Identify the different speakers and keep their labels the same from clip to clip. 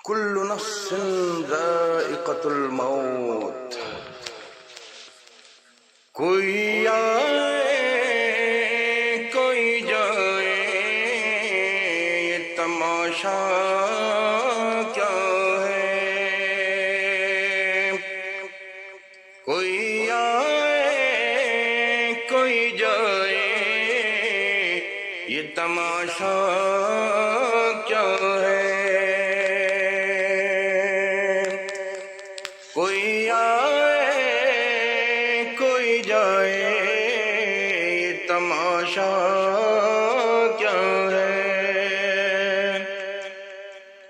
Speaker 1: کل نفس ذائقۃ الموت، کوئی آئے کوئی جائے، یہ تماشا کیا ہے؟ کوئی آئے کوئی جائے، یہ تماشا کیا ہے؟ کوئی آئے کوئی جائے، یہ تماشا کیا ہے؟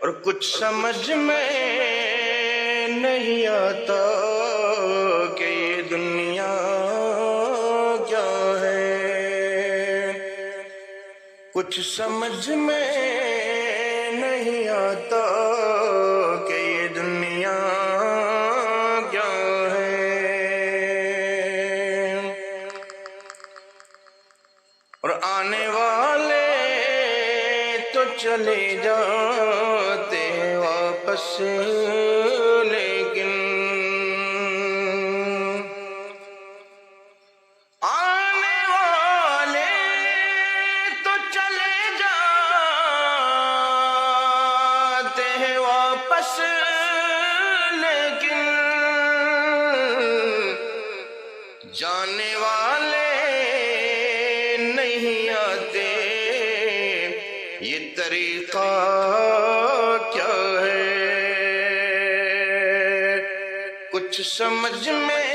Speaker 1: اور کچھ سمجھ میں نہیں آتا کہ یہ دنیا کیا ہے؟ کچھ سمجھ میں نہیں آتا کہ یہ دنیا کیا ہے؟ اور آنے والے تو چلے جاتے ہیں واپس، لیکن آنے والے تو چلے جاتے ہیں واپس، لیکن جانے والے نہیں آتے، یہ طریقہ کیا ہے؟ کچھ سمجھ میں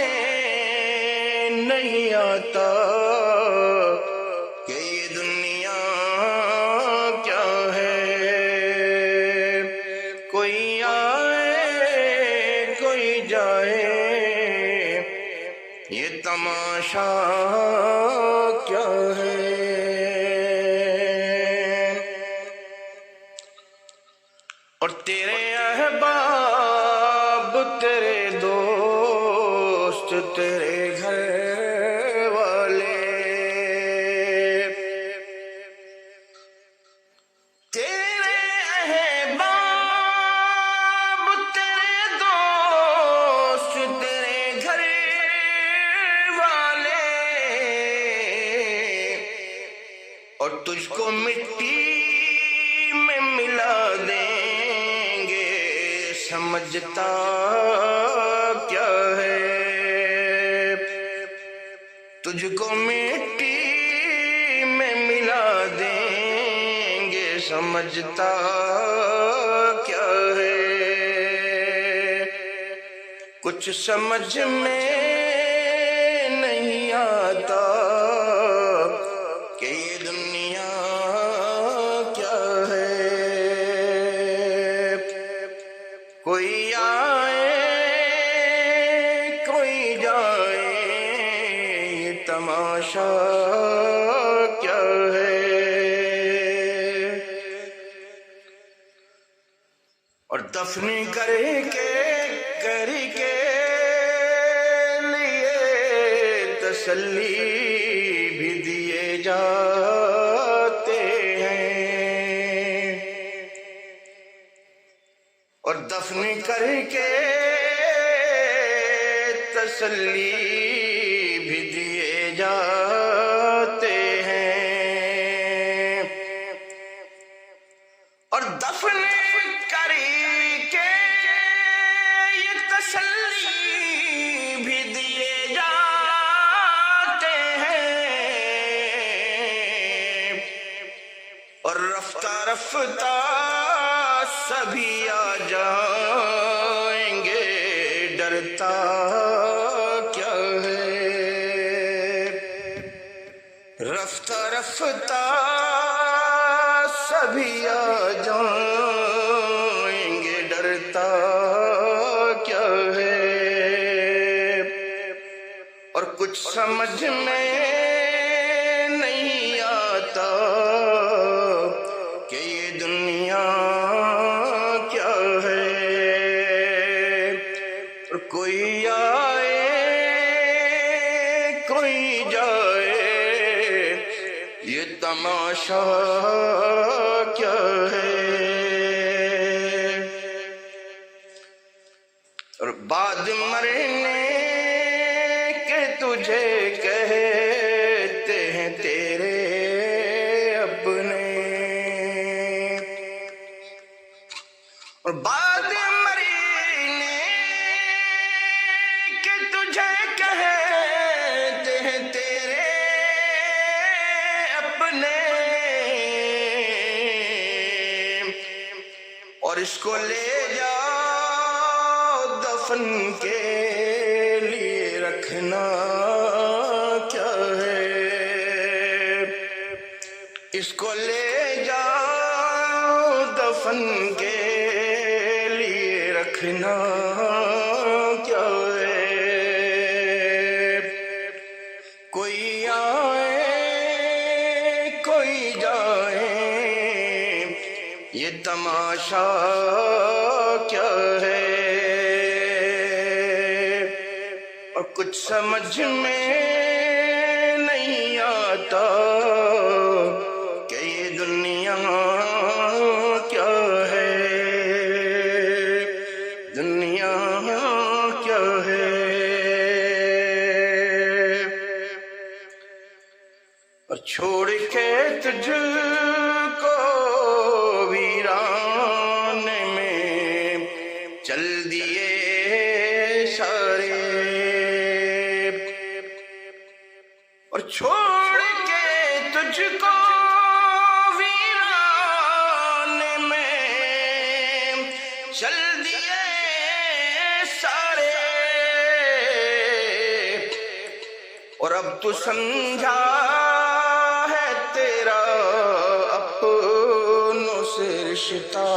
Speaker 1: نہیں آتا کہ یہ دنیا کیا ہے؟ کوئی آئے کوئی جائے، یہ تماشا کیا ہے؟ اور تیرے احباب، تیرے دوست، تیرے گھر والے، تیرے احباب، تیرے دوست، تیرے گھر والے، اور تجھ کو مٹی میں ملا دیں گے، سمجھتا کیا ہے؟ تجھ کو مٹی میں ملا دیں گے، سمجھتا کیا ہے؟ کچھ سمجھ میں نہیں آتا کہ یہ دنیا کیا ہے؟ کوئی آئے کوئی جائے، یہ تماشا کیا ہے؟ اور دفن کر کے لیے تسلی بھی دیے جاتے ہیں، اور دفن کر کے تسلی بھی دیے جاتے ہیں، اور دفن کر کے یہ تسلی بھی دیے جاتے ہیں، اور رفتہ رفتہ سبھی آ جائیں گے، ڈرتا کیا ہے؟ رفتہ رفتہ سبھی آ جائیں گے، ڈرتا کیا ہے؟ اور کچھ سمجھ میں نہیں آتا کہ یہ دنیا کیا ہے؟ اور کوئی آئے کوئی جائے، یہ تماشا کیا ہے؟ بعد مرنے کے تجھے کہتے ہیں تیرے اپنے، اور بعد مرنے کے تجھے کہتے ہیں تیرے اپنے، اور اس کو لے جاؤ دفن کے لیے رکھنا کیا ہے، اس کو لے جاؤ دفن کے لیے رکھنا کیا ہے، کوئی آئے کوئی جائے یہ تماشا کیا ہے، اور کچھ سمجھ میں نہیں آتا کہ یہ دنیا کیا ہے، دنیا کیا ہے، اور چھوڑ کے تجھ کو ویران میں چل دیے سارے، اور چھوڑ کے تجھ کو ویران میں چل دیے سارے، اور اب تو سمجھا ہے تیرا اپنوں سے رشتہ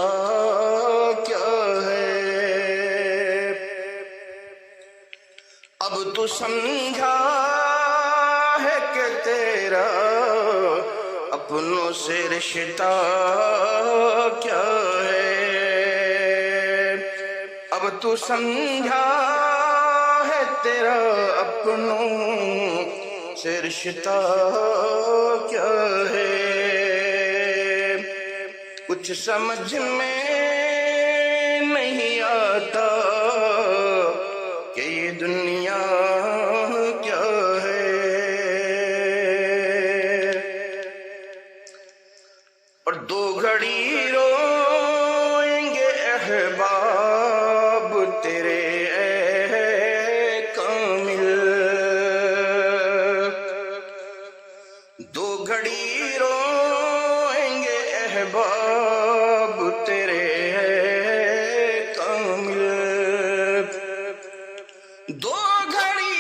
Speaker 1: کیا ہے، اب تو سمجھا ہے کہ تیرا اپنوں سے رشتہ کیا ہے، اب تو سمجھا ہے تیرا اپنوں سے رشتہ کیا ہے، کچھ سمجھ میں نہیں آتا کہ یہ دنیا کیا ہے، اور دو گھڑی روئیں گے احباب تیرے اے کامل، دو گھڑی روئیں گے احباب تیرے اے کامل، دو گھڑی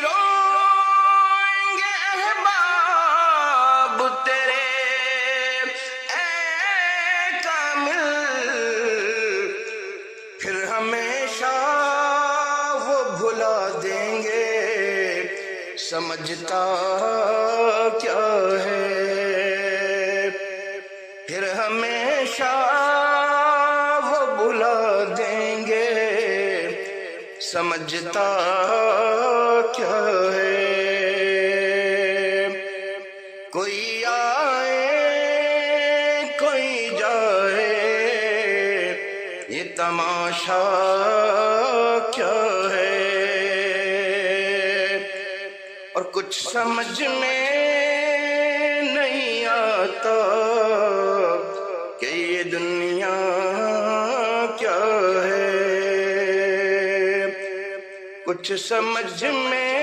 Speaker 1: روئیں گے احباب تیرے اے کامل، پھر ہمیشہ وہ بھلا دیں گے سمجھتا کیا ہے، پھر ہمیشہ وہ بھلا دیں گے سمجھتا کیا ہے، کوئی آئے کوئی جائے یہ تماشا کیا ہے، اور کچھ سمجھ میں نہیں آتا کہ یہ دنیا کیا ہے، کچھ سمجھ میں